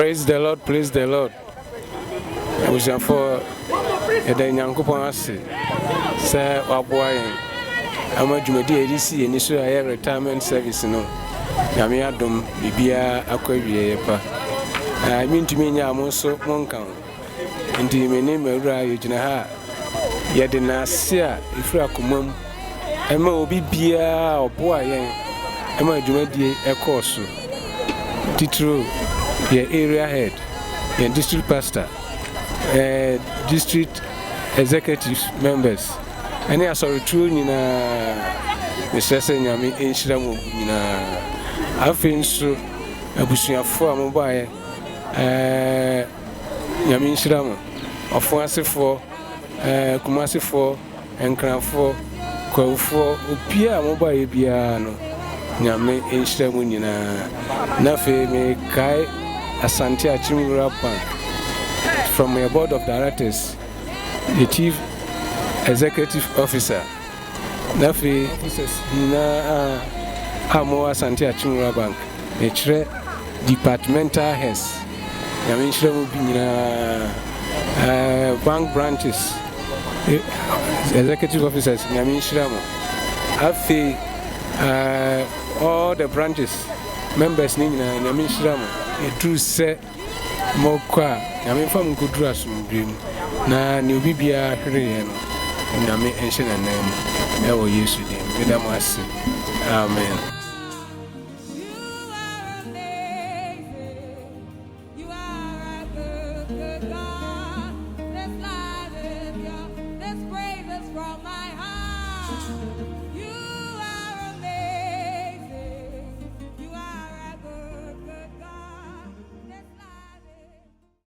Praise the Lord, praise the Lord. I was for a young couple. Sir, boy, I'm a Jumadi ADC and issue a retirement service. No, Yamiadum, Bibia, Aquavia. I mean to me, I'm also Monkan. And the name of Rajanaha. Yet the Nasia, if you are common, Emma will be beer or boy, Emma Jumadi a course. Titro, your area head, your district pastor, district executive members. And I saw a true in the Session Yami in Shiramu. I feel so a bushing of 4 mobile Yamin Shiramu, Ofoase 4, Kumasi 4, and Crown 4, Crow 4, Upia mobile piano. Nyame enhyira mu nyina na fe me kai Asante-Akyem Rural Bank from your board of directors, the chief executive officer na fe na amo Asante-Akyem Rural Bank e chere departmental heads nyame enhyira mu bi nyina bank branches executive officers nyame enhyira mu afi all the branches members ni na nyame nhyiramo edu se mokwa nyame fam kudura sumdrim na ne obi bia hwere no nyame enhyɛ nanan mu na wo Yesu dim medam ase amen.